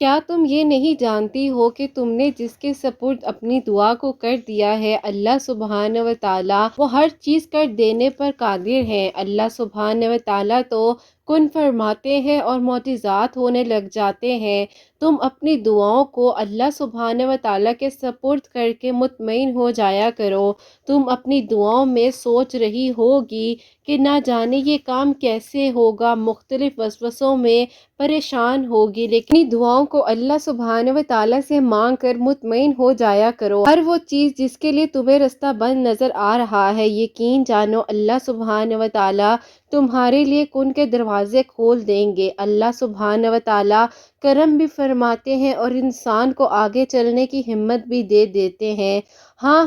کیا تم یہ نہیں جانتی ہو کہ تم نے جس کے سپرد اپنی دعا کو کر دیا ہے، اللہ سبحانہ و تعالیٰ وہ ہر چیز کر دینے پر قادر ہے۔ اللہ سبحانہ و تعالیٰ تو کن فرماتے ہیں اور معجزات ہونے لگ جاتے ہیں۔ تم اپنی دعاؤں کو اللہ سبحانہ و تعالیٰ کے سپرد کر کے مطمئن ہو جایا کرو۔ تم اپنی دعاؤں میں سوچ رہی ہوگی کہ نہ جانے یہ کام کیسے ہوگا، مختلف وسوسوں میں پریشان ہوگی، لیکن دعاؤں کو اللہ سبحانہ و تعالیٰ سے مانگ کر مطمئن ہو جایا کرو۔ ہر وہ چیز جس کے لیے تمہیں رستہ بند نظر آ رہا ہے، یقین جانو اللہ سبحانہ و تعالیٰ تمہارے لیے کن کے دروازے کھول دیں گے۔ اللہ سبحانہ و تعالیٰ کرم بھی فرماتے ہیں اور انسان کو آگے چلنے کی ہمت بھی دے دیتے ہیں۔ ہاں،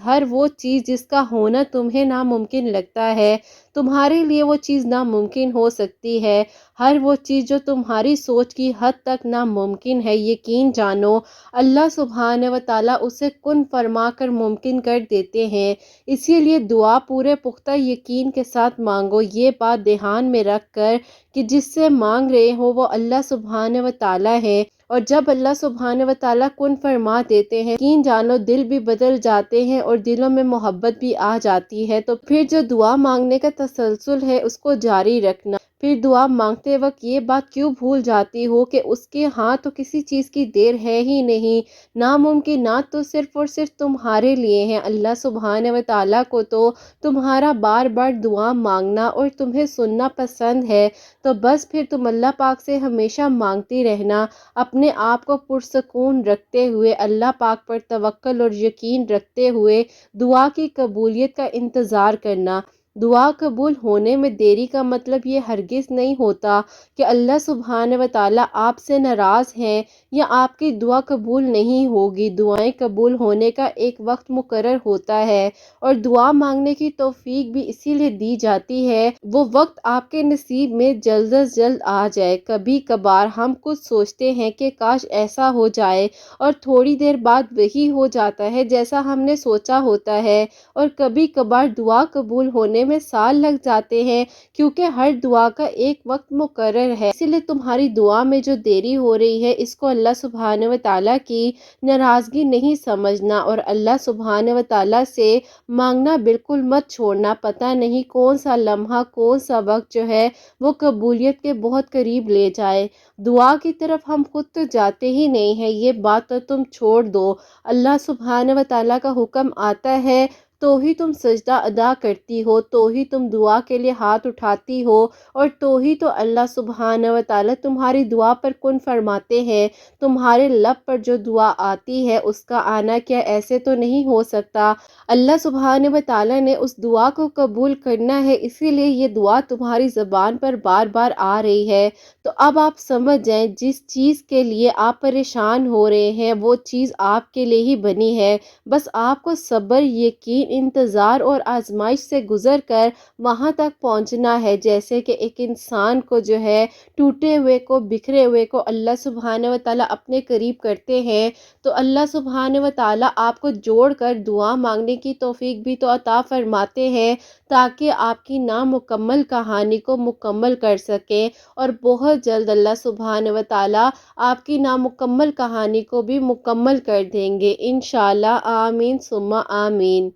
ہر وہ چیز جس کا ہونا تمہیں ناممکن لگتا ہے، تمہارے لیے وہ چیز ناممکن ہو سکتی ہے۔ ہر وہ چیز جو تمہاری سوچ کی حد تک ناممکن ہے، یقین جانو اللہ سبحانہ و تعالیٰ اسے کن فرما کر ممکن کر دیتے ہیں۔ اسی لیے دعا پورے پختہ یقین کے ساتھ مانگو، یہ بات دھیان میں رکھ کر کہ جس سے مانگ رہے ہو وہ اللہ سبحانہ و تعالیٰ ہے، اور جب اللہ سبحانہ و تعالیٰ کن فرما دیتے ہیں، یقین جانو دل بھی بدل جاتے ہیں اور دلوں میں محبت بھی آ جاتی ہے۔ تو پھر جو دعا مانگنے کا تسلسل ہے اس کو جاری رکھنا۔ پھر دعا مانگتے وقت یہ بات کیوں بھول جاتی ہو کہ اس کے ہاں تو کسی چیز کی دیر ہے ہی نہیں، ناممکنات تو صرف اور صرف تمہارے لیے ہیں۔ اللہ سبحانہ و تعالیٰ کو تو تمہارا بار بار دعا مانگنا اور تمہیں سننا پسند ہے، تو بس پھر تم اللہ پاک سے ہمیشہ مانگتی رہنا، اپنے آپ کو پرسکون رکھتے ہوئے، اللہ پاک پر توکل اور یقین رکھتے ہوئے دعا کی قبولیت کا انتظار کرنا۔ دعا قبول ہونے میں دیری کا مطلب یہ ہرگز نہیں ہوتا کہ اللہ سبحانہ و تعالیٰ آپ سے ناراض ہیں یا آپ کی دعا قبول نہیں ہوگی۔ دعائیں قبول ہونے کا ایک وقت مقرر ہوتا ہے اور دعا مانگنے کی توفیق بھی اسی لیے دی جاتی ہے وہ وقت آپ کے نصیب میں جلد از جلد آ جائے۔ کبھی کبھار ہم کچھ سوچتے ہیں کہ کاش ایسا ہو جائے اور تھوڑی دیر بعد وہی ہو جاتا ہے جیسا ہم نے سوچا ہوتا ہے، اور کبھی کبھار دعا قبول ہونے میں سال لگ جاتے ہیں، کیونکہ ہر دعا کا ایک وقت مقرر ہے۔ اسی لیے تمہاری دعا میں جو دیری ہو رہی ہے اس کو اللہ سبحانہ و تعالیٰ کی ناراضگی نہیں سمجھنا، اور اللہ سبحانہ و تعالیٰ سے مانگنا بالکل مت چھوڑنا۔ پتہ نہیں کون سا لمحہ، کون سا وقت جو ہے وہ قبولیت کے بہت قریب لے جائے۔ دعا کی طرف ہم خود تو جاتے ہی نہیں ہیں، یہ بات تو تم چھوڑ دو۔ اللہ سبحانہ و تعالیٰ کا حکم آتا ہے تو ہی تم سجدہ ادا کرتی ہو، تو ہی تم دعا کے لیے ہاتھ اٹھاتی ہو، اور تو ہی تو اللہ سبحانہ و تعالیٰ تمہاری دعا پر کن فرماتے ہیں۔ تمہارے لب پر جو دعا آتی ہے اس کا آنا کیا ایسے تو نہیں ہو سکتا؟ اللہ سبحانہ و تعالیٰ نے اس دعا کو قبول کرنا ہے، اسی لیے یہ دعا تمہاری زبان پر بار بار آ رہی ہے۔ تو اب آپ سمجھ جائیں جس چیز کے لیے آپ پریشان ہو رہے ہیں وہ چیز آپ کے لیے ہی بنی ہے، بس آپ کو صبر، یقین، انتظار اور آزمائش سے گزر کر وہاں تک پہنچنا ہے۔ جیسے کہ ایک انسان کو جو ہے ٹوٹے ہوئے کو، بکھرے ہوئے کو اللہ سبحانہ و تعالیٰ اپنے قریب کرتے ہیں، تو اللہ سبحانہ و تعالیٰ آپ کو جوڑ کر دعا مانگنے کی توفیق بھی تو عطا فرماتے ہیں تاکہ آپ کی نامکمل کہانی کو مکمل کر سکیں، اور بہت جلد اللہ سبحانہ و تعالیٰ آپ کی نامکمل کہانی کو بھی مکمل کر دیں گے انشاءاللہ۔ آمین ثم آمین۔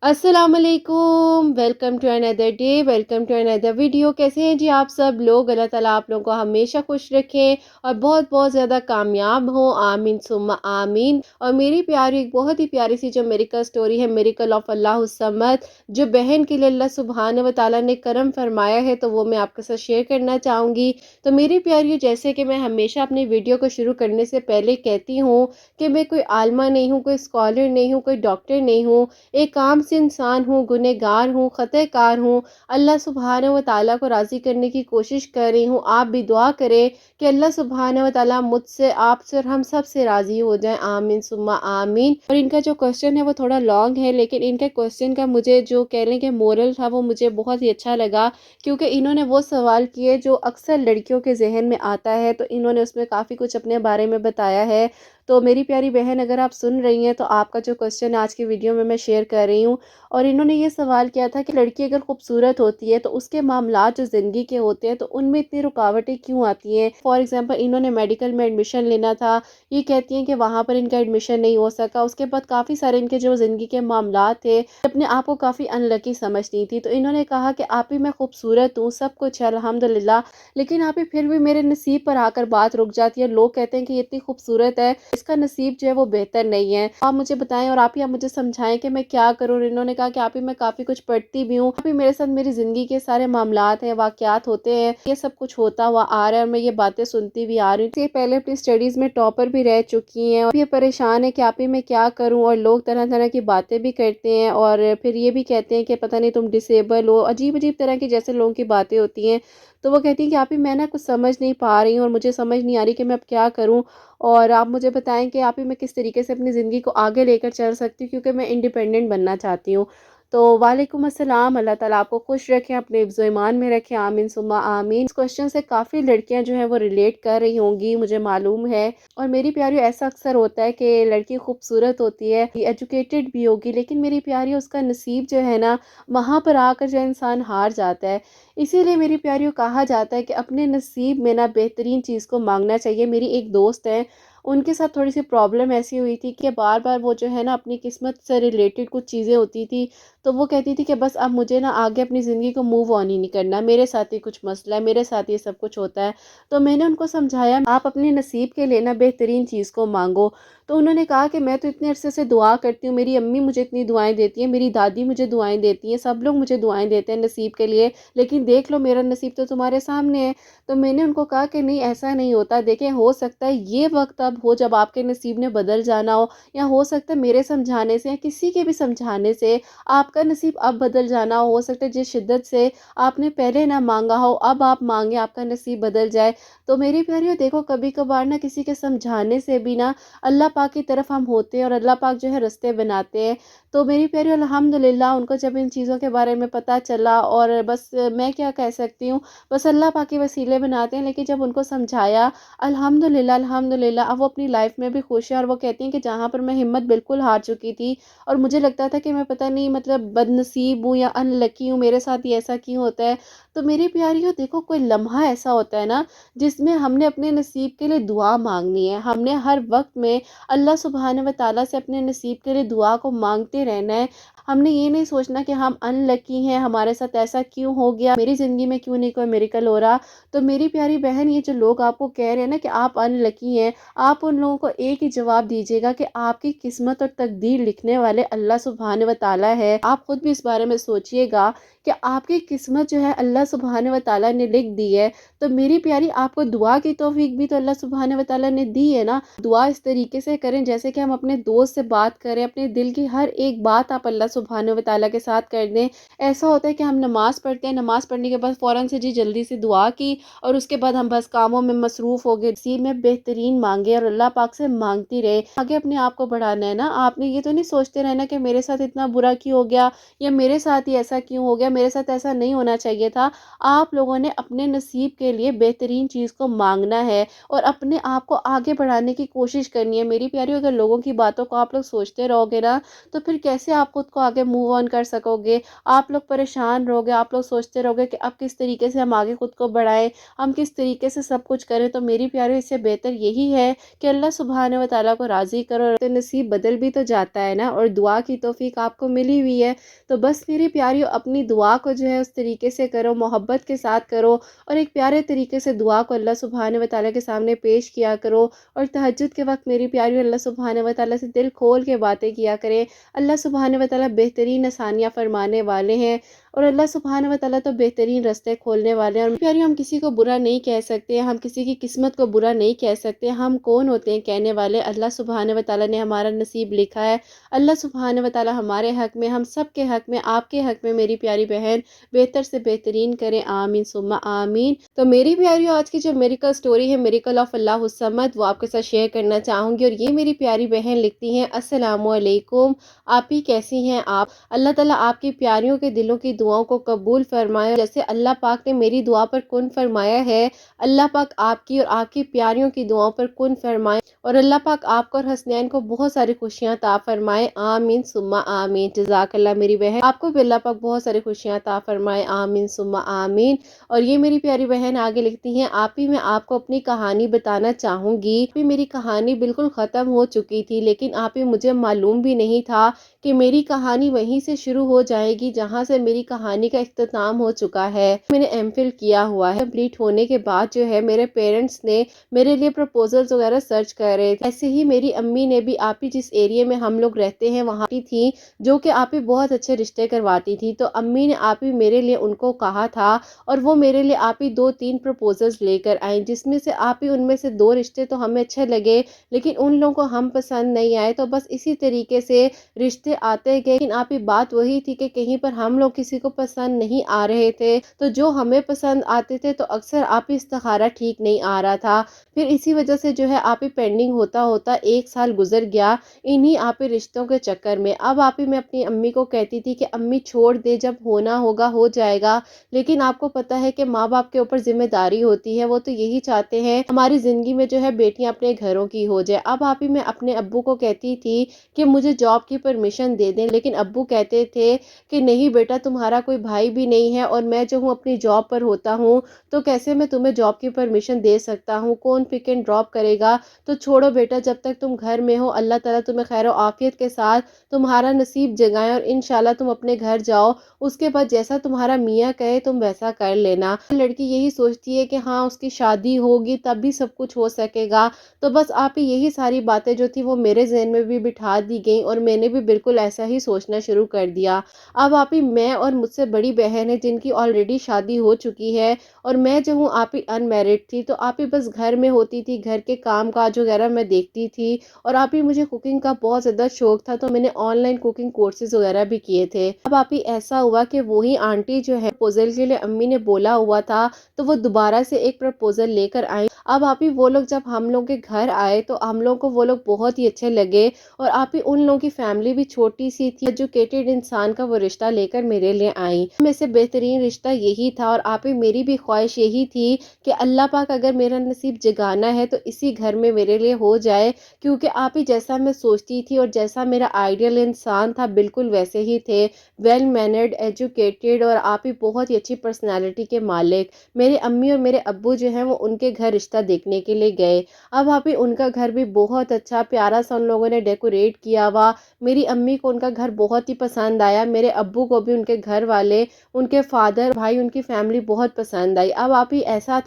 السلام علیکم، ویلکم ٹو اندر ڈے، ویلکم ٹو اندر ویڈیو۔ کیسے ہیں جی آپ سب لوگ؟ اللہ تعالیٰ آپ لوگوں کو ہمیشہ خوش رکھیں اور بہت بہت زیادہ کامیاب ہوں، آمین ثم آمین۔ اور میری پیاری، ایک بہت ہی پیاری سی جو میریکل سٹوری ہے، میریکل آف اللہ الصمد، جو بہن کے لیے اللہ سبحانہ و تعالیٰ نے کرم فرمایا ہے، تو وہ میں آپ کے ساتھ شیئر کرنا چاہوں گی۔ تو میری پیاری، جیسے کہ میں ہمیشہ اپنی ویڈیو کو شروع کرنے سے پہلے کہتی ہوں کہ میں کوئی عالمہ نہیں ہوں، کوئی اسکالر نہیں ہوں، کوئی ڈاکٹر نہیں ہوں، ایک عام سے انسان ہوں، گنہگار ہوں، خطا کار ہوں، اللہ سبحانہ و تعالیٰ کو راضی کرنے کی کوشش کر رہی ہوں۔ آپ بھی دعا کریں کہ اللہ سبحانہ و تعالیٰ مجھ سے، آپ سے اور ہم سب سے راضی ہو جائیں، آمین ثم آمین۔ اور ان کا جو کوسچن ہے وہ تھوڑا لانگ ہے، لیکن ان کے کوسچن کا مجھے جو کہہ لیں کہ مورل تھا وہ مجھے بہت ہی اچھا لگا، کیونکہ انہوں نے وہ سوال کیے جو اکثر لڑکیوں کے ذہن میں آتا ہے، تو انہوں نے اس میں کافی کچھ اپنے بارے میں بتایا ہے۔ تو میری پیاری بہن اگر آپ سن رہی ہیں تو آپ کا جو کوسچن آج کی ویڈیو میں شیئر کر رہی ہوں، اور انہوں نے یہ سوال کیا تھا کہ لڑکی اگر خوبصورت ہوتی ہے تو اس کے معاملات جو زندگی کے ہوتے ہیں تو ان میں اتنی رکاوٹیں کیوں آتی ہیں. فار ایگزامپل انہوں نے میڈیکل میں ایڈمیشن لینا تھا، یہ کہتی ہیں کہ وہاں پر ان کا ایڈمیشن نہیں ہو سکا. اس کے بعد کافی سارے ان کے جو زندگی کے معاملات تھے، اپنے آپ کو کافی ان لکی سمجھتی تھی. تو انہوں نے کہا کہ آپ ہی میں خوبصورت ہوں، سب کچھ ہے الحمدللہ، لیکن آپ ہی پھر بھی میرے نصیب پر آ کر بات رک جاتی ہے. لوگ کہتے ہیں کہ یہ اتنی خوبصورت ہے، اس کا نصیب جو ہے وہ بہتر نہیں ہے. آپ مجھے بتائیں اور آپ مجھے سمجھائیں کہ میں کیا کروں. انہوں نے کہا کہ آپ ہی میں کافی کچھ پڑھتی بھی ہوں، آپ ہی میرے ساتھ میری زندگی کے سارے معاملات ہیں، واقعات ہوتے ہیں، یہ سب کچھ ہوتا ہوا آ رہا ہے اور میں یہ باتیں سنتی بھی آ رہی ہوں. یہ پہلے اپنی اسٹڈیز میں ٹاپر بھی رہ چکی ہیں اور یہ پریشان ہے کہ آپ ہی میں کیا کروں. اور لوگ طرح طرح کی باتیں بھی کرتے ہیں اور پھر یہ بھی کہتے ہیں کہ پتہ نہیں تم ڈسیبل ہو، عجیب عجیب طرح کی جیسے لوگوں کی باتیں ہوتی ہیں. تو وہ کہتی ہیں کہ آپ ہی میں نا کچھ سمجھ نہیں پا رہی ہوں اور مجھے سمجھ نہیں آ رہی کہ میں اب کیا کروں. اور آپ مجھے بتائیں کہ آپ ہی میں کس طریقے سے اپنی زندگی کو آگے لے کر چل سکتی ہوں، کیونکہ میں انڈیپینڈنٹ بننا چاہتی ہوں. تو وعلیکم السلام. اللہ تعالیٰ آپ کو خوش رکھیں، اپنے حفظ و ایمان میں رکھیں، آمین ثم آمین. اس کوشچن سے کافی لڑکیاں جو ہیں وہ ریلیٹ کر رہی ہوں گی، مجھے معلوم ہے. اور میری پیاری ایسا اکثر ہوتا ہے کہ لڑکی خوبصورت ہوتی ہے، ایجوکیٹڈ بھی ہوگی، لیکن میری پیاری اس کا نصیب جو ہے نا وہاں پر آ کر جو انسان ہار جاتا ہے. اسی لیے میری پیاریوں کہا جاتا ہے کہ اپنے نصیب میں نا بہترین چیز کو مانگنا چاہیے. میری ایک دوست ہے، ان کے ساتھ تھوڑی سی پرابلم ایسی ہوئی تھی کہ بار بار وہ جو ہے نا اپنی قسمت سے ریلیٹڈ کچھ چیزیں ہوتی تھی، تو وہ کہتی تھی کہ بس اب مجھے نا آگے اپنی زندگی کو موو آن ہی نہیں کرنا، میرے ساتھ ہی کچھ مسئلہ ہے، میرے ساتھ یہ سب کچھ ہوتا ہے. تو میں نے ان کو سمجھایا آپ اپنے نصیب کے لیے نا بہترین چیز کو مانگو. تو انہوں نے کہا کہ میں تو اتنے عرصے سے دعا کرتی ہوں، میری امی مجھے اتنی دعائیں دیتی ہیں، میری دادی مجھے دعائیں دیتی ہیں، سب لوگ مجھے دعائیں دیتے ہیں نصیب کے لیے، لیکن دیکھ لو میرا نصیب تو تمہارے سامنے ہے. تو میں نے ان کو کہا کہ نہیں ایسا نہیں ہوتا، دیکھیں ہو سکتا ہے یہ وقت اب ہو جب آپ کے نصیب نے بدل جانا ہو، یا ہو سکتا ہے میرے سمجھانے سے یا کسی کے بھی سمجھانے سے آپ کا نصیب اب بدل جانا ہو سکتا ہے جس شدت سے آپ نے پہلے نہ مانگا ہو اب آپ مانگیں، آپ کا نصیب بدل جائے. تو میری پیاریوں دیکھو کبھی کبھار نا کسی کے سمجھانے سے بھی نا اللہ پاک کی طرف ہم ہوتے ہیں اور اللہ پاک جو ہے رستے بناتے ہیں. تو میری پیاری الحمدللہ ان کو جب ان چیزوں کے بارے میں پتہ چلا، اور بس میں کیا کہہ سکتی ہوں، بس اللہ پاک کے وسیلے بناتے ہیں، لیکن جب ان کو سمجھایا الحمدللہ اب وہ اپنی لائف میں بھی خوش ہیں. اور وہ کہتی ہیں کہ جہاں پر میں ہمت بالکل ہار چکی تھی اور مجھے لگتا تھا کہ میں پتہ نہیں مطلب بد نصیب ہوں یا ان لکی ہوں، میرے ساتھ ہی ایسا کیوں ہوتا ہے. تو میری پیاریوں دیکھو کوئی لمحہ ایسا ہوتا ہے نا جس میں ہم نے اپنے نصیب کے لیے دعا مانگنی ہے، ہم نے ہر وقت میں اللہ سبحانہ و تعالیٰ سے اپنے نصیب کے لیے دعا کو مانگتے رہنا ہے. ہم نے یہ نہیں سوچنا کہ ہم ان لکی ہیں، ہمارے ساتھ ایسا کیوں ہو گیا، میری زندگی میں کیوں نہیں کوئی میریکل ہو رہا. تو میری پیاری بہن یہ جو لوگ آپ کو کہہ رہے ہیں نا کہ آپ ان لکی ہیں، آپ ان لوگوں کو ایک ہی جواب دیجیے گا کہ آپ کی قسمت اور تقدیر لکھنے والے اللہ سبحانہ و تعالیٰ ہے. آپ خود بھی اس بارے میں سوچئے گا کہ آپ کی قسمت جو ہے اللہ سبحانہ و تعالیٰ نے لکھ دی ہے. تو میری پیاری آپ کو دعا کی توفیق بھی تو اللہ سبحانہ و تعالیٰ نے دی ہے نا. دعا اس طریقے سے کریں جیسے کہ ہم اپنے دوست سے بات کریں، اپنے دل کی ہر ایک بات آپ اللہ سبحانہ و تعالیٰ کے ساتھ کر دیں. ایسا ہوتا ہے کہ ہم نماز پڑھتے ہیں، نماز پڑھنے کے بعد فوراً سے جلدی سے دعا کی اور اس کے بعد ہم بس کاموں میں مصروف ہو گئے. نصیب میں بہترین مانگے اور اللہ پاک سے مانگتی رہے. آگے اپنے آپ کو بڑھانا ہے نا، آپ نے یہ تو نہیں سوچتے رہنا کہ میرے ساتھ اتنا برا کیوں ہو گیا یا میرے ساتھ ہی ایسا کیوں ہو گیا، میرے ساتھ ایسا نہیں ہونا چاہیے تھا. آپ لوگوں نے اپنے نصیب کے لیے بہترین چیز کو مانگنا ہے اور اپنے آپ کو آگے بڑھانے کی کوشش کرنی ہے. میری پیاری اگر لوگوں کی باتوں کو آپ لوگ سوچتے رہو گے نا تو پھر کیسے آپ خود کو آگے موو آن کر سکو گے. آپ لوگ پریشان رہو گے، آپ لوگ سوچتے رہو گے کہ اب کس طریقے سے ہم آگے خود کو بڑھائیں، ہم کس طریقے سے سب کچھ کریں. تو میری پیاری اس سے بہتر یہی ہے کہ اللہ سبحانہ و تعالیٰ کو راضی کرو. تو نصیب بدل بھی تو جاتا ہے نا، اور دعا کی توفیق آپ کو ملی ہوئی ہے. تو بس میری پیاریوں اپنی دعا کو جو ہے اس طریقے سے کرو، محبت کے ساتھ کرو اور ایک پیارے طریقے سے دعا کو اللہ سبحانہ و تعالیٰ کے سامنے پیش کیا کرو. اور تہجد کے وقت میری پیاریوں اللہ سبحانہ و تعالیٰ سے دل کھول کے باتیں کیا کریں. اللہ سبحانہ و تعالیٰ بہترین آسانیاں فرمانے والے ہیں اور اللہ سبحانہ و تعالیٰ تو بہترین راستے کھولنے والے ہیں. اور پیاریوں ہم کسی کو برا نہیں کہہ سکتے، ہم کسی کی قسمت کو برا نہیں کہہ سکتے. ہم کون ہوتے ہیں کہنے والے؟ اللہ سبحانہ و تعالیٰ نے ہمارا نصیب لکھا ہے. اللہ سبحانہ و تعالیٰ ہمارے حق میں، ہم سب کے حق میں، آپ کے حق میں میری پیاری بہن بہتر سے بہترین کریں، آمین ثم آمین. تو میری پیاریوں آج کی جو میریکل سٹوری ہے، میریکل آف اللہ الصمد، وہ آپ کے ساتھ شیئر کرنا چاہوں گی. اور یہ میری پیاری بہن لکھتی ہیں السلام علیکم، آپ ہی کیسی ہیں آپ؟ اللہ تعالیٰ آپ کی پیاریوں کے دلوں کی دعاؤں کو قبول فرمائے۔ جیسے اللہ پاک نے میری دعا پر کن فرمایا ہے، اللہ پاک آپ کی اور آپ کی پیاریوں کی دعاؤں پر کن فرمائے، اور اللہ پاک آپ کو اور حسنین کو بہت ساری خوشیاں عطا فرمائے، آمین ثم آمین۔ جزاک اللہ میری بہن، آپ کو بھی اللہ پاک بہت ساری خوشیاں عطا فرمائے، آمین ثم آمین۔ اور یہ میری پیاری بہن آگے لکھتی ہیں، آپ ہی میں آپ کو اپنی کہانی بتانا چاہوں گی۔ میری کہانی بالکل ختم ہو چکی تھی، لیکن آپ ہی مجھے معلوم بھی نہیں تھا کہ میری کہانی وہیں سے شروع ہو جائے گی جہاں سے میری کہانی کا اختتام ہو چکا ہے۔ میں نے ایم فل کیا ہوا ہے، کمپلیٹ ہونے کے بعد جو ہے میرے پیرنٹس نے میرے لیے پروپوزلز وغیرہ سرچ کر رہے تھے۔ ایسے ہی میری امی نے بھی آپ ہی جس ایریے میں ہم لوگ رہتے ہیں وہاں کی تھی جو کہ آپ ہی بہت اچھے رشتے کرواتی تھی، تو امی نے آپ ہی میرے لیے ان کو کہا تھا اور وہ میرے لیے آپ ہی 2-3 پروپوزلز لے کر آئیں، جس میں سے آپ ہی ان میں سے 2 رشتے تو ہمیں اچھے لگے لیکن ان لوگوں کو ہم پسند نہیں آئے، تو بس اسی طریقے سے رشتے آتے گئے۔ لیکن آپ ہی بات وہی تھی کہ کہیں پر ہم لوگ کسی کو پسند نہیں آ رہے تھے، تو جو ہمیں پسند آتے تھے تو اکثر آپ ہی استخارہ ٹھیک نہیں آ رہا تھا، پھر اسی وجہ سے جو ہے آپ ہی پینڈنگ ہوتا ہوتا 1 سال گزر گیا انہی آپ ہی رشتوں کے چکر میں۔ اب آپ ہی میں اپنی امی کو کہتی تھی کہ امی چھوڑ دے، جب ہونا ہوگا ہو جائے گا، لیکن آپ کو پتہ ہے کہ ماں باپ کے اوپر ذمہ داری ہوتی ہے، وہ تو یہی چاہتے ہیں ہماری زندگی میں جو ہے بیٹیاں اپنے گھروں کی ہو جائے۔ اب آپ ہی میں اپنے ابو کو کہتی تھی کہ مجھے جاب کی پرمیشن دے دیں، لیکن ابو کہتے تھے کہ نہیں بیٹا، تمہارا کوئی بھائی بھی نہیں ہے اور میں جو ہوں اپنی جاب پر ہوتا ہوں، تو کیسے میں تمہیں جاب کی پرمیشن دے سکتا ہوں، کون پک اینڈ ڈراپ کرے گا، تو چھوڑو بیٹا، جب تک تم گھر میں ہو اللہ تعالیٰ تمہیں خیر و عافیت کے ساتھ تمہارا نصیب جگائیں اور انشاءاللہ تم اپنے گھر جاؤ، اس کے بعد جیسا تمہارا میاں کہے تم ویسا کر لینا۔ لڑکی یہی سوچتی ہے کہ ہاں اس کی شادی ہوگی تب بھی سب کچھ ہو سکے گا، تو بس آپ ہی یہی ساری باتیں جو تھی وہ میرے ذہن میں بھی بٹھا دی گئیں اور میں نے بھی بالکل ایسا ہی سوچنا شروع کر دیا۔ اب آپ ہی میں اور مجھ سے بڑی بہن ہے جن کی آلریڈی شادی ہو چکی ہے اور میں جو ہوں آپ ہی ان میرڈ تھی، تو آپ ہی بس گھر میں ہوتی تھی، گھر کے کام کاج وغیرہ میں دیکھتی تھی، اور آپ ہی مجھے کوکنگ کا بہت زیادہ شوق تھا، تو میں نے آن لائن کوکنگ کورسز وغیرہ بھی کیے تھے۔ اب آپ ہی ایسا ہوا کہ وہی آنٹی جو ہے پروپوزل کے لیے امی نے بولا ہوا تھا، تو وہ دوبارہ سے ایک پروپوزل لے کر آئیں۔ اب آپ ہی وہ لوگ جب ہم لوگ کے گھر آئے تو ہم لوگ کو وہ لوگ بہت ہی اچھے لگے، اور آپ ہی ان لوگوں کی فیملی بھی چھوٹی سی تھی، ایجوکیٹڈ انسان کا وہ رشتہ لے کر میرے لیے آئیں۔ میں سے بہترین رشتہ یہی تھا، اور آپ ہی میری بھی خواہش یہی تھی کہ اللہ پاک اگر میرا نصیب جگانا ہے تو اسی گھر میں میرے لیے ہو جائے، کیونکہ آپ ہی جیسا میں سوچتی تھی اور جیسا میرا آئیڈیل انسان تھا بالکل ویسے ہی تھے، ویل مینرڈ، ایجوکیٹڈ، اور آپ ہی بہت ہی اچھی پرسنالٹی کے مالک۔ میرے امی اور میرے ابو جو ہیں وہ ان کے گھر رشتہ دیکھنے کے لیے گئے۔ اب آپ ہی ان کا گھر بھی بہت اچھا پیارا سا ان لوگوں نے ڈیکوریٹ کیا ہوا، میری امی کو ان کا گھر بہت ہی پسند آیا، میرے ابو کو بھی ان کے گھر والے، ان کے فادر بھائی، ان کی فیملی بہت پسند آئی۔ اب آپ ہی ایسا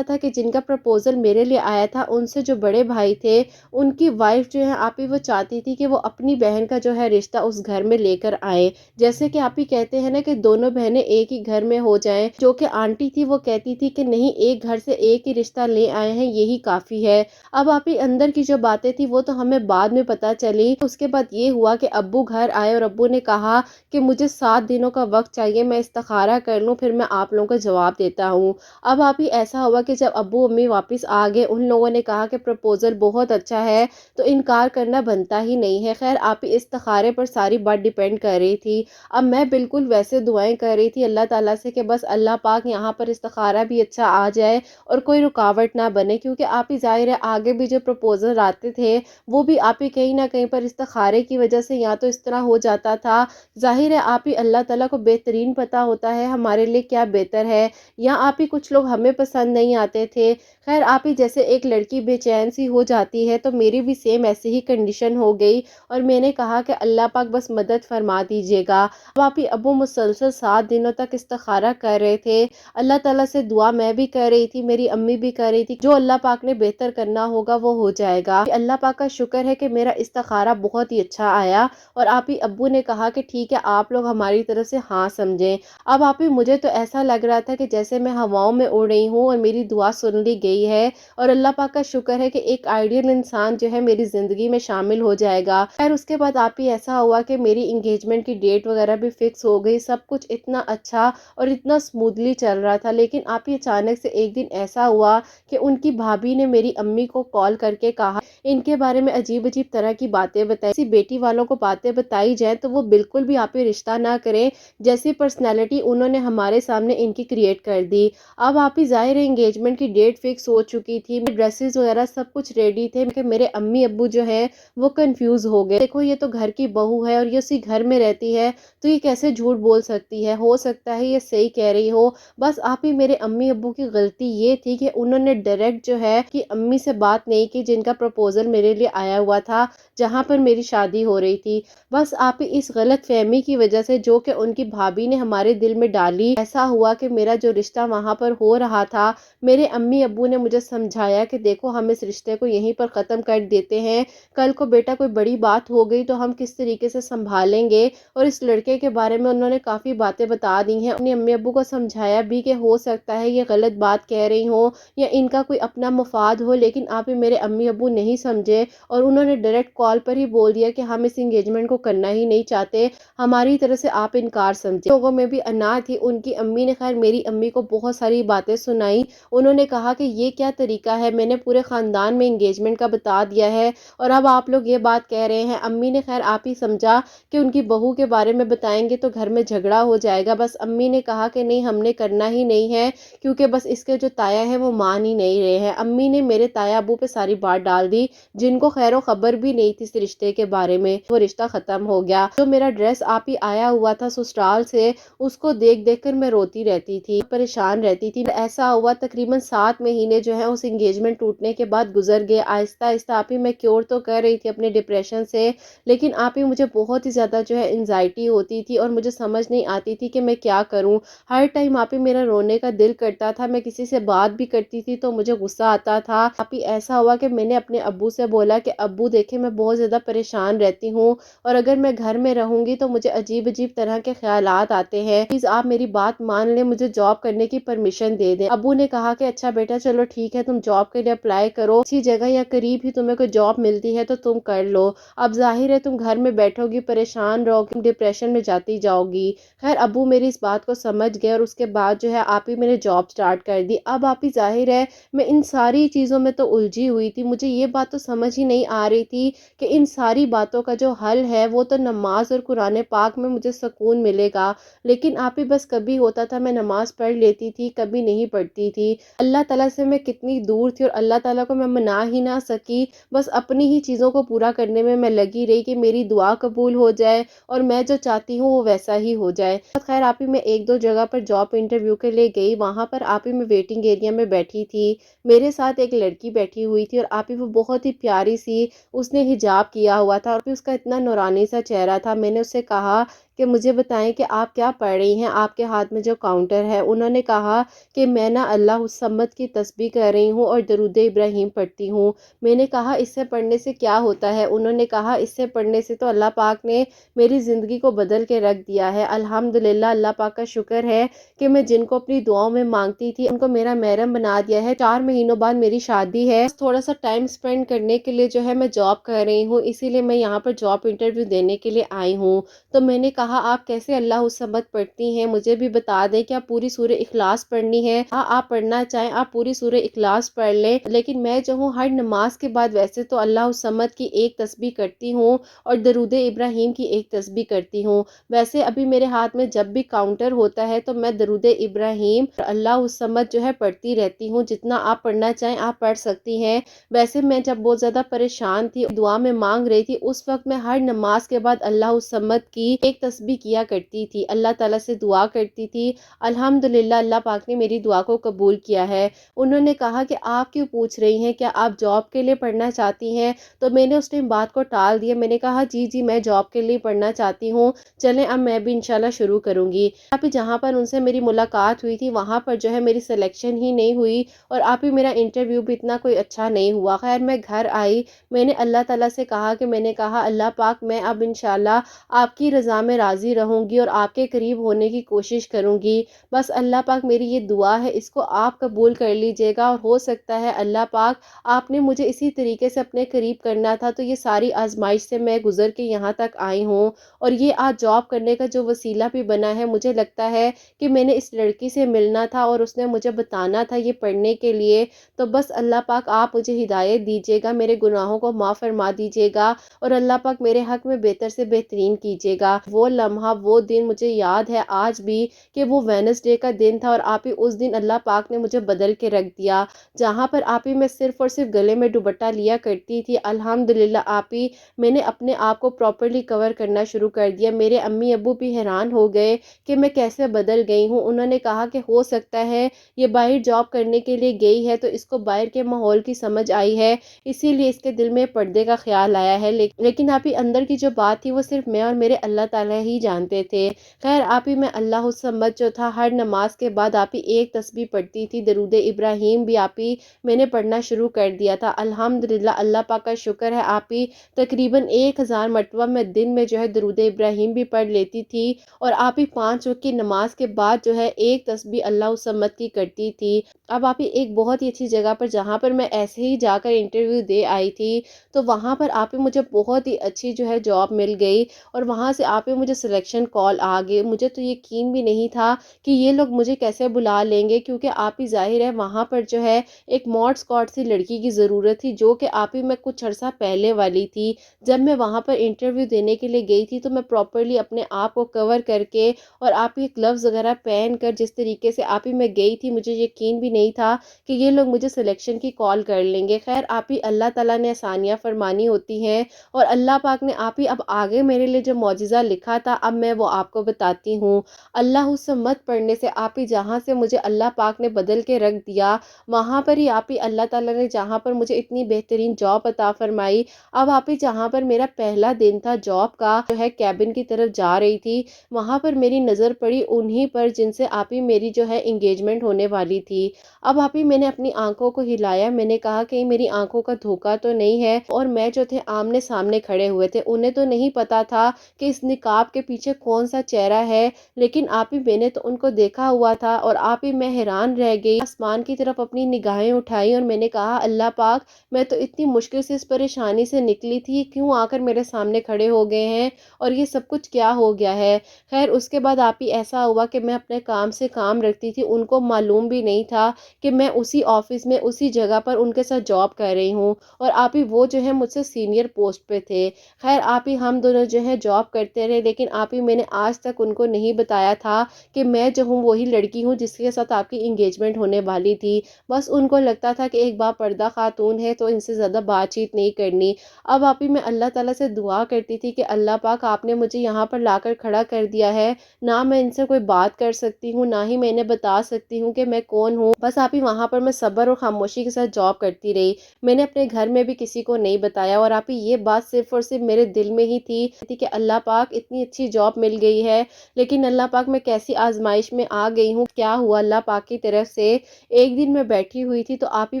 تھا کہ جن کا پروپوزل میرے لیے آیا تھا ان سے جو بڑے بھائی تھے ان کی وائف جو ہے آپ ہی وہ چاہتی تھی کہ وہ اپنی بہن کا جو ہے رشتہ اس گھر میں لے کر آئے، جیسے کہ آپ ہی کہتے ہیں نا کہ دونوں بہنیں ایک ہی گھر میں ہو جائیں، جو کہ آنٹی تھی وہ کہتی تھی کہ نہیں، ایک گھر سے ایک ہی رشتہ لے آئے ہیں یہی کافی ہے۔ اب آپ ہی اندر کی جو باتیں تھی وہ تو ہمیں بعد میں پتہ چلی۔ اس کے بعد یہ ہوا کہ ابو گھر آئے اور ابو نے کہا کہ مجھے 7 دنوں کا وقت چاہیے، میں استخارہ کر لوں پھر میں آپ لوگوں کو جواب دیتا ہوں۔ اب آپ ہی ایسا ہوا کہ جب ابو امی واپس آ گئے، ان لوگوں نے کہا کہ پروپوزل بہت اچھا ہے تو انکار کرنا بنتا ہی نہیں ہے۔ خیر آپ ہی استخارے پر ساری بات ڈیپینڈ کر رہی تھی۔ اب میں بالکل ویسے دعائیں کر رہی تھی اللہ تعالیٰ سے کہ بس اللہ پاک یہاں پر استخارہ بھی اچھا آ جائے اور کوئی رکاوٹ نہ بنے، کیونکہ آپ ہی ظاہر ہے آگے بھی جو پروپوزل آتے تھے وہ بھی آپ ہی کہیں نہ کہیں پر استخارے کی وجہ سے یا تو اس طرح ہو جاتا تھا، ظاہر ہے آپ ہی اللہ تعالیٰ کو بہترین پتہ ہوتا ہے ہمارے لیے کیا بہتر ہے، یا آپ ہی کچھ لوگ ہمیں پسند نہیں آتے تھے۔ خیر آپ ہی جیسے ایک لڑکی بے چین سی ہو جاتی ہے تو میری بھی سیم ایسے ہی کنڈیشن ہو گئی، اور میں نے کہا کہ اللہ پاک بس مدد فرما دیجیے گا۔ اب آپ ہی ابو مسلسل 7 دنوں تک استخارہ کر رہے تھے، اللہ تعالیٰ سے دعا میں بھی کر رہی تھی، میری امی بھی کر رہی تھی، جو اللہ پاک نے بہتر کرنا ہوگا وہ ہو جائے گا۔ اللہ پاک کا شکر ہے کہ میرا استخارہ بہت ہی اچھا آیا، اور آپ ہی ابو نے کہا کہ ٹھیک ہے آپ لوگ ہماری طرف سے ہاں سمجھیں۔ اب آپ ہی مجھے تو ایسا لگ رہا تھا کہ جیسے میں ہواؤں میں اڑ رہی ہوں اور میری دعا سن لی گئی ہے، اور اللہ پاک کا شکر ہے کہ ایک آئیڈیل انسان جو ہے میری زندگی میں شامل ہو جائے گا۔ خیر اس کے بعد آپ ہی ایسا ہوا کہ میری انگیجمنٹ کی ڈیٹ وغیرہ بھی فکس ہو گئی، سب کچھ اتنا اچھا اور اتنا سموتھلی چل رہا تھا، لیکن آپ ہی اچانک سے ایک دن ایسا ہوا کہ ان کی بھابھی نے میری امی کو کال کر کے کہا ان کے بارے میں عجیب عجیب طرح کی باتیں بتائیں، کسی بیٹی والوں کو باتیں بتائی جائیں تو وہ بالکل بھی آپ ہی رشتہ نہ کریں، جیسی پرسنالٹی انہوں نے ہمارے سامنے ان کی کریٹ کر دی۔ اب آپ ہی ظاہر ہے انگیجمنٹ کی ڈیٹ فکس ہو چکی تھی، ڈریسز وغیرہ سب کچھ ریڈی تھے کہ میرے امی ابو جو ہے وہ کنفیوز ہو گئے، دیکھو یہ تو گھر کی بہو ہے اور یہ اسی گھر میں رہتی ہے تو یہ کیسے جھوٹ بول سکتی ہے، ہو سکتا ہے یہ صحیح کہہ رہی ہو۔ بس آپ ہی میرے امی ابو کی غلطی یہ تھی کہ انہوں نے ڈائریکٹ جو ہے کہ امی سے بات نہیں کی جن کا پروپوزل میرے لیے آیا ہوا تھا جہاں پر میری شادی ہو رہی تھی۔ بس آپ ہی اس غلط فہمی کی وجہ سے جو کہ ان کی بھابھی نے ہمارے دل میں ڈالی، ایسا ہوا کہ میرا جو رشتہ وہاں پر ہو رہا تھا، میرے امی ابو نے مجھے سمجھایا کہ دیکھو ہم اس رشتے کو یہیں پر ختم کر دیتے ہیں، کل کو بیٹا کوئی بڑی بات ہو گئی تو ہم کس طریقے سے سنبھالیں گے، اور اس لڑکے کے بارے میں انہوں نے کافی باتیں بتا دی ہیں۔ اپنے امی ابو کو سمجھایا بھی کہ ہو سکتا ہے یہ غلط بات کہہ رہی ہوں یا ان کا کوئی اپنا مفاد ہو، لیکن آپ ہی میرے امی ابو نہیں سمجھے اور انہوں نے ڈائریکٹ کال پر ہی بول دیا کہ ہم اس انگیجمنٹ کو کرنا ہی نہیں چاہتے، ہماری طرف سے آپ انکار سمجھے۔ لوگوں میں بھی انا تھی، ان کی امی نے خیر میری امی کو بہت ساری باتیں سنائی، انہوں نے کہا کہ یہ کیا طریقہ ہے، میں نے پورے خاندان میں انگیجمنٹ کا بتا دیا ہے اور اب آپ لوگ یہ بات کہہ رہے ہیں۔ امی نے خیر آپ ہی سمجھا کہ ان کی بہو کے بارے میں بتائیں گے تو گھر میں جھگڑا ہو جائے گا، بس امی نے کہا کہ نہیں ہم نے کرنا ہی نہیں ہے کیونکہ بس اس کے جو تایا ہے وہ مان ہی نہیں رہے ہیں۔ امی نے میرے تایا ابو پہ ساری بات ڈال دی جن کو خیر و خبر بھی نہیں تھی اس رشتے کے بارے میں، وہ رشتہ ختم ہو گیا۔ جو میرا ڈریس آپ ہی آیا ہوا تھا سسرال سے، اس کو دیکھ دیکھ کر میں روتی رہتی تھی، پریشان رہتی تھی۔ ایسا ہوا تقریباً 7 مہینے جو ہے اس انگیجمنٹ ٹوٹنے کے بعد گزر گئے، آہستہ آہستہ آپ ہی میں کیور تو کر رہی تھی اپنے ڈپریشن سے، لیکن آپ ہی مجھے بہت ہی زیادہ جو ہے انزائٹی ہوتی تھی اور مجھے سمجھ نہیں آتی تھی کہ میں کیا کروں۔ ہر ٹائم آپ ہی میرا رونے کا دل کرتا تھا، میں کسی سے بات بھی کرتی تھی تو مجھے غصہ آتا تھا۔ آپ ہی ایسا ہوا کہ میں نے اپنے ابو سے بولا کہ ابو دیکھیں میں بہت زیادہ پریشان رہتی ہوں اور اگر میں گھر میں رہوں گی تو مجھے عجیب عجیب طرح کے خیالات آتے ہیں، پلیز آپ میری بات مان لیں، مجھے جاب کرنے کی پرمیشن دے دیں۔ ابو نے کہا کہ اچھا بیٹا چلو ٹھیک ہے، تم جاب کے لیے اپلائی کرو، اچھی جگہ یا قریب ہی تمہیں کوئی جاب ملتی ہے تو تم کر لو، اب ظاہر ہے تم گھر میں بیٹھو گی پریشان رہو گی، ڈپریشن میں جاتی جاؤ گی۔ خیر ابو میری اس بات کو سمجھ گئے اور اس کے بعد جو ہے آپ ہی میں نے جاب سٹارٹ کر دی۔ اب آپ ہی ظاہر ہے میں ان ساری چیزوں میں تو الجھی ہوئی تھی، مجھے یہ بات تو سمجھ ہی نہیں آ رہی تھی کہ ان ساری باتوں کا جو حل ہے وہ تو نماز اور قرآن پاک میں مجھے سکون ملے گا، لیکن آپ ہی بس کبھی ہوتا تھا میں نماز پڑھ لیتی تھی، کبھی نہیں پڑھتی تھی۔ اللہ تعالیٰ سے میں کتنی دور تھی اور اللہ تعالیٰ کو میں منا ہی نہ سکی، بس اپنی ہی چیزوں کو پورا کرنے میں لگی رہی کہ میری دعا قبول ہو جائے اور میں جو چاہتی ہوں وہ ویسا ہی ہو جائے۔ خیر آپ ہی میں 1-2 جگہ پر جاب انٹرویو کے لیے گئی، وہاں پر آپ ہی میں ویٹنگ ایریا میں بیٹھی تھی، میرے ساتھ ایک لڑکی بیٹھی ہوئی تھی اور آپ ہی وہ بہت ہی پیاری سی، اس نے حجاب کیا ہوا تھا اور اس کا اتنا نورانی سا چہرہ تھا۔ میں نے اس سے کہا کہ مجھے بتائیں کہ آپ کیا پڑھ رہی ہیں، آپ کے ہاتھ میں جو کاؤنٹر ہے؟ انہوں نے کہا کہ میں نا اللہ الصمد کی تسبیح کر رہی ہوں اور درود ابراہیم پڑھتی ہوں۔ میں نے کہا اس سے پڑھنے سے کیا ہوتا ہے؟ انہوں نے کہا اس سے پڑھنے سے تو اللہ پاک نے میری زندگی کو بدل کے رکھ دیا ہے، الحمدللہ اللہ پاک کا شکر ہے کہ میں جن کو اپنی دعاؤں میں مانگتی تھی ان کو میرا محرم بنا دیا ہے۔ 4 مہینوں بعد میری شادی ہے، تھوڑا سا ٹائم سپینڈ کرنے کے لیے جو ہے میں جاب کر رہی ہوں، اسی لیے میں یہاں پر جاب انٹرویو دینے کے لیے آئی ہوں۔ تو میں نے کہا آپ کیسے اللہ الصمد پڑھتی ہیں، مجھے بھی بتا دیں کہ آپ پوری سورہ اخلاص پڑھنی ہے؟ ہاں آپ پڑھنا چاہیں آپ پوری سورہ اخلاص پڑھ لیں، لیکن میں جو ہوں ہر نماز کے بعد ویسے تو اللہ الصمد کی ایک تسبیح کرتی ہوں اور درود ابراہیم کی ایک تسبیح کرتی ہوں، ویسے ابھی میرے ہاتھ میں جب بھی کاؤنٹر ہوتا ہے تو میں درود ابراہیم اور اللہ الصمد جو ہے پڑھتی رہتی ہوں، جتنا آپ پڑھنا چاہیں آپ پڑھ سکتی ہیں۔ ویسے میں جب بہت زیادہ پریشان تھی دعا میں مانگ رہی تھی اس وقت میں ہر نماز کے بعد اللہ الصمد کی ایک تسبیح کیا کرتی تھی، اللہ تعالیٰ سے دعا کرتی تھی، الحمدللہ اللہ پاک نے میری دعا کو قبول کیا ہے۔ انہوں نے کہا کہ آپ کیوں پوچھ رہی ہیں، کیا آپ جاب کے لیے پڑھنا چاہتی ہیں؟ تو میں نے اس ٹائم بات کو ٹال دیا، میں نے کہا جی میں جاب کے لیے پڑھنا چاہتی ہوں، چلیں اب میں بھی انشاءاللہ شروع کروں گی۔ آپ ہی جہاں پر ان سے میری ملاقات ہوئی تھی وہاں پر جو ہے میری سلیکشن ہی نہیں ہوئی اور آپ ہی میرا انٹرویو بھی اتنا کوئی اچھا نہیں ہوا۔ خیر میں گھر آئی، میں نے اللہ تعالیٰ سے کہا کہ میں نے کہا اللہ پاک میں اب انشاءاللہ آپ کی رضا میں راضی رہوں گی اور آپ کے قریب ہونے کی کوشش کروں گی۔ بس اللہ پاک میری یہ دعا ہے، اس کو آپ قبول کر لیجئے گا، اور ہو سکتا ہے اللہ پاک آپ نے مجھے اسی طریقے سے اپنے قریب کرنا تھا تو یہ ساری آزمائش سے میں گزر کے یہاں تک آئی ہوں، اور یہ آج جاب کرنے کا جو وسیلہ بھی بنا ہے، مجھے لگتا ہے کہ میں نے اس لڑکی سے ملنا تھا اور اس نے مجھے بتانا تھا یہ پڑھنے کے لیے۔ تو بس اللہ پاک آپ مجھے ہدایت دیجیے گا، میرے گناہوں کو معاف فرما دیجیے گا، اور اللہ پاک میرے حق میں بہتر سے بہترین کیجیے گا۔ وہ لمحہ، وہ دن مجھے یاد ہے آج بھی کہ وہ وینسڈے کا دن تھا، اور آپ ہی اس دن اللہ پاک نے مجھے بدل کے رکھ دیا، جہاں پر آپ ہی میں صرف اور صرف گلے میں دوپٹہ لیا کرتی تھی، الحمدللہ آپ ہی میں نے اپنے آپ کو پراپرلی کور کرنا شروع کر دیا۔ میرے امی ابو بھی حیران ہو گئے کہ میں کیسے بدل گئی ہوں۔ انہوں نے کہا کہ ہو سکتا ہے یہ باہر جاب کرنے کے لیے گئی ہے تو اس کو باہر کے ماحول کی سمجھ آئی ہے، اسی لیے اس کے دل میں پردے کا خیال آیا ہے، لیکن آپ ہی اندر کی جو بات تھی وہ صرف میں اور میرے اللہ تعالیٰ ہی جانتے تھے۔ خیر آپ ہی میں اللہ الصمد جو تھا، ہر نماز کے بعد آپ ہی ایک تسبیح پڑھتی تھی، درود ابراہیم بھی آپ ہی میں نے پڑھنا شروع کر دیا تھا۔ الحمدللہ اللہ پاک کا شکر ہے، آپ ہی تقریباً 1000 مرتبہ میں دن میں جو ہے درود ابراہیم بھی پڑھ لیتی تھی، اور آپ ہی 5 وقت کی نماز کے بعد جو ہے ایک تسبیح اللہ الصمد کی کرتی تھی۔ اب آپ ہی ایک بہت ہی اچھی جگہ پر، جہاں پر میں ایسے ہی جا کر انٹرویو دے آئی تھی، تو وہاں پر آپ ہی مجھے بہت ہی اچھی جو ہے جاب مل گئی، اور وہاں سے آپ ہی مجھے سلیکشن کال آ گئی۔ مجھے تو یقین بھی نہیں تھا کہ یہ لوگ مجھے کیسے بلا لیں گے، کیونکہ آپ ہی ظاہر ہے وہاں پر جو ہے ایک ماڈ اسکواڈ سی لڑکی کی ضرورت تھی، جو کہ آپ ہی میں کچھ عرصہ پہلے والی تھی۔ جب میں وہاں پر انٹرویو دینے کے لیے گئی تھی تو میں پراپرلی اپنے آپ کو کور کر کے اور آپ ہی گلوز وغیرہ پہن کر جس طریقے سے آپ ہی میں گئی تھی، مجھے یقین بھی نہیں تھا کہ یہ لوگ مجھے سلیکشن کی کال کر لیں گے۔ خیر آپ ہی اللہ تعالیٰ نے آسانیاں فرمانی ہوتی ہیں، اور اللہ پاک نے آپ ہی اب آگے میرے لیے جو معجزہ لکھا تھا، اب میں وہ آپ کو بتاتی ہوں۔ اللہ الصمد پڑھنے سے آپ ہی جہاں سے مجھے اللہ پاک نے بدل کے رکھ دیا، وہاں پر ہی آپ ہی اللہ تعالیٰ نے جہاں پر مجھے اتنی بہترین جاب عطا فرمائی۔ اب آپ ہی جہاں پر میرا پہلا دن تھا جاب کا، جو ہے کیبن کی طرف جا رہی تھی، وہاں پر میری نظر پڑی انہی پر جن سے آپ ہی میری جو ہے انگیجمنٹ ہونے والی تھی۔ اب آپ ہی میں نے اپنی آنکھوں کو ہلایا، میں نے کہا کہ میری آنکھوں کا دھوکا تو نہیں ہے، اور میں جو تھے آمنے سامنے کھڑے ہوئے تھے، انہیں تو نہیں پتا تھا کہ اس نقاب کے پیچھے کون سا چہرہ ہے، لیکن آپ ہی میں نے تو ان کو دیکھا ہوا تھا، اور آپ ہی میں حیران رہ گئی، آسمان کی طرف اپنی نگاہیں اٹھائی اور میں نے کہا اللہ پاک، میں تو اتنی مشکل سے اس پریشانی سے نکلی تھی، کیوں آ کر میرے سامنے کھڑے ہو گئے ہیں، اور یہ سب کچھ کیا ہو گیا ہے۔ خیر اس کے بعد آپ ہی ایسا ہوا کہ میں اپنے کام سے کام رکھتی تھی، ان کو معلوم بھی نہیں تھا کہ میں اسی آفس میں اسی جگہ پر ان کے ساتھ جاب کر رہی ہوں، اور آپ ہی وہ جو ہے مجھ سے سینئر پوسٹ پہ تھے۔ خیر آپ ہی ہم دونوں جو ہے جاب کرتے رہے، لیکن آپ ہی میں نے آج تک ان کو نہیں بتایا تھا کہ میں جو ہوں وہی لڑکی ہوں جس کے ساتھ آپ کی انگیجمنٹ ہونے والی تھی۔ بس ان کو لگتا تھا کہ ایک با پردہ خاتون ہے تو ان سے زیادہ بات چیت نہیں کرنی۔ اب آپ ہی میں اللہ تعالیٰ سے دعا کرتی تھی کہ اللہ پاک آپ نے مجھے یہاں پر لا کر کھڑا کر دیا ہے، نہ میں ان سے کوئی بات کر سکتی ہوں، نہ ہی میں انہیں بتا سکتی ہوں کہ میں کون ہوں۔ بس آپ ہی وہاں پر میں صبر اور خاموشی کے ساتھ جاب کرتی رہی، میں نے اپنے گھر میں بھی کسی کو نہیں بتایا، اور آپ ہی یہ بات صرف اور صرف میرے دل میں ہی تھی کہ اللہ پاک اتنی اچھی جاب مل گئی ہے، لیکن اللہ پاک میں کیسی آزمائش میں آ گئی ہوں، کیا ہوا اللہ پاک کی طرف سے۔ ایک دن میں بیٹھی ہوئی تھی تو آپ ہی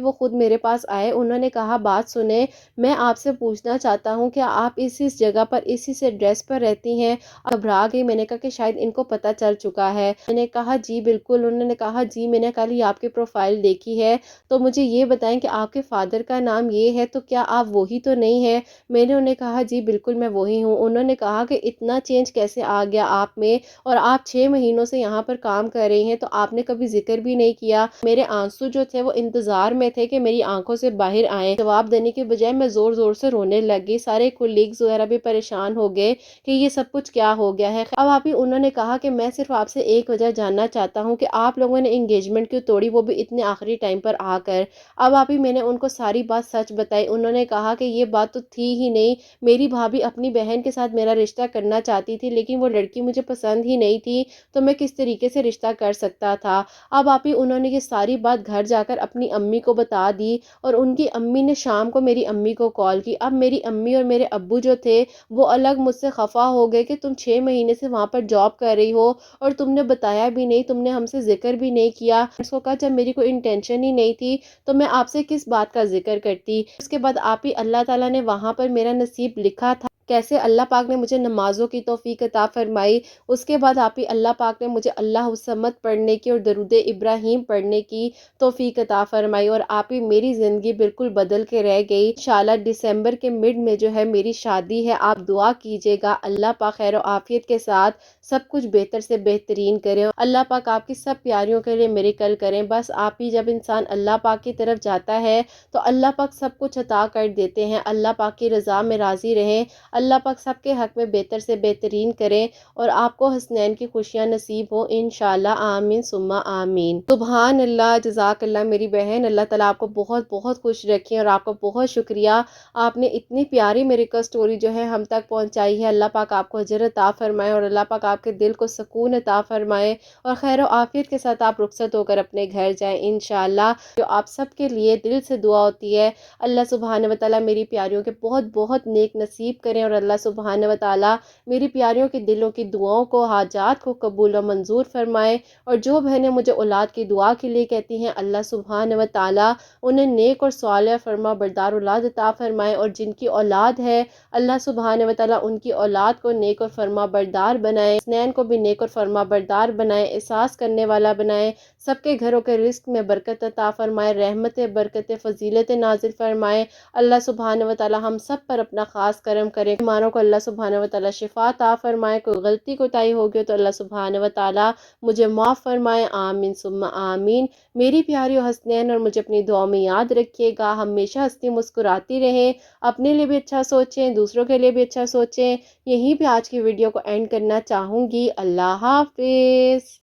وہ خود میرے پاس آئے، انہوں نے کہا بات سنیں، میں آپ سے پوچھنا چاہتا ہوں کہ آپ اس جگہ پر اسی سے ایڈریس پر رہتی ہیں؟ گھبرا گئی، میں نے کہا کہ شاید ان کو پتہ چل چکا ہے۔ میں نے کہا جی بالکل، انہوں نے کہا جی میں نے کل ہی آپ کی پروفائل دیکھی ہے، تو مجھے یہ بتائیں کہ آپ کے فادر کا نام یہ ہے تو کیا آپ وہی تو نہیں ہیں؟ میں نے انہیں کہا جی بالکل میں وہی ہوں۔ انہوں نے کہا کہ اتنا چینج کیسے آ گیا آپ میں، اور آپ 6 مہینوں سے یہاں پر کام کر رہی ہیں تو آپ نے کبھی ذکر بھی نہیں کیا۔ میرے آنسو جو تھے وہ انتظار میں تھے کہ میری آنکھوں سے باہر آئیں، جواب دینے کے بجائے میں زور زور سے رونے لگ گئی۔ سارے کولیگز وغیرہ بھی پریشان ہو گئے کہ یہ سب کچھ کیا ہو گیا ہے۔ اب آپ ہی انہوں نے کہا کہ میں صرف آپ سے ایک وجہ جاننا چاہتا ہوں کہ آپ لوگوں نے انگیجمنٹ کیوں توڑی، وہ بھی اتنے آخری ٹائم پر آ کر۔ اب آپ ہی میں نے ان کو ساری بات سچ بتائی، انہوں نے کہا کہ یہ بات تو تھی ہی نہیں، میری بھابھی اپنی بہن کے ساتھ میرا رشتہ کرنا چاہتی تھی، لیکن وہ لڑکی مجھے پسند ہی نہیں تھی، تو میں کس طریقے سے رشتہ کر سکتا تھا۔ اب آپ ہی انہوں نے یہ ساری بات گھر جا کر اپنی امی کو بتا دی، اور ان کی امی نے شام کو میری امی کو کال کی۔ اب میری امی اور میرے ابو جو تھے وہ الگ مجھ سے خفا ہو گئے کہ تم 6 مہینے سے وہاں پر جاب کر رہی ہو اور تم نے بتایا بھی نہیں، تم نے ہم سے ذکر بھی نہیں کیا۔ اس کو کہا جب میری کوئی انٹینشن ہی نہیں تھی تو میں آپ سے کس بات کا ذکر کرتی۔ اس کے بعد آپ ہی اللہ تعالیٰ نے وہاں پر میرا نصیب لکھا تھا کیسے اللہ پاک نے مجھے نمازوں کی توفیق عطا فرمائی، اس کے بعد آپ ہی اللہ پاک نے مجھے اللہ الصمد پڑھنے کی اور درود ابراہیم پڑھنے کی توفیق عطا فرمائی، اور آپ ہی میری زندگی بالکل بدل کے رہ گئی۔ انشاءاللہ دسمبر کے مڈ میں جو ہے میری شادی ہے، آپ دعا کیجیے گا اللہ پاک خیر و عافیت کے ساتھ سب کچھ بہتر سے بہترین کرے، اللہ پاک آپ کی سب پیاریوں کے لیے میریکل کریں۔ بس آپ ہی جب انسان اللہ پاک کی طرف جاتا ہے تو اللہ پاک سب کچھ عطا کر دیتے ہیں، اللہ پاک کی رضا میں راضی رہیں، اللہ پاک سب کے حق میں بہتر سے بہترین کریں اور آپ کو حسنین کی خوشیاں نصیب ہو انشاءاللہ، آمین ثم آمین۔ سبحان اللہ، جزاک اللہ میری بہن، اللہ تعالیٰ آپ کو بہت بہت خوش رکھیں، اور آپ کا بہت شکریہ، آپ نے اتنی پیاری میریکل سٹوری جو ہے ہم تک پہنچائی ہے۔ اللہ پاک آپ کو اجر عطا فرمائے اور اللہ پاک آپ کے دل کو سکون عطا فرمائے اور خیر و عافیت کے ساتھ آپ رخصت ہو کر اپنے گھر جائیں انشاءاللہ۔ جو آپ سب کے لیے دل سے دعا ہوتی ہے، اللہ سبحانہ و تعالیٰ میری پیاریوں کے بہت بہت نیک نصیب کریں، اور اللہ سبحانہ و تعالیٰ میری پیاریوں کے دلوں کی دعاؤں کو، حاجات کو قبول و منظور فرمائے، اور جو بہنیں مجھے اولاد کی دعا کے لیے کہتی ہیں اللہ سبحانہ و تعالیٰ انہیں نیک اور صالح فرما بردار اولاد عطا فرمائے، اور جن کی اولاد ہے اللہ سبحانہ و تعالیٰ ان کی اولاد کو نیک اور فرما بردار بنائے، حسنین کو بھی نیک اور فرما بردار بنائے، احساس کرنے والا بنائے، سب کے گھروں کے رزق میں برکت عطا فرمائے، رحمت برکت فضیلت نازل فرمائے، اللہ سبحانہ و تعالیٰ ہم سب پر اپنا خاص کرم کرے، بیماروں کو اللہ سبحانہ و تعالیٰ شفا عطا فرمائے، کوئی غلطی کوتاہی ہو گئی تو اللہ سبحانہ و تعالیٰ مجھے معاف فرمائے، آمین ثم آمین۔ میری پیاری حسنین، اور مجھے اپنی دعاؤں میں یاد رکھیے گا، ہمیشہ ہنستی مسکراتی رہیں، اپنے لیے بھی اچھا سوچیں، دوسروں کے لیے بھی اچھا سوچیں۔ یہیں پہ آج کی ویڈیو کو اینڈ کرنا چاہوں گی، اللہ حافظ۔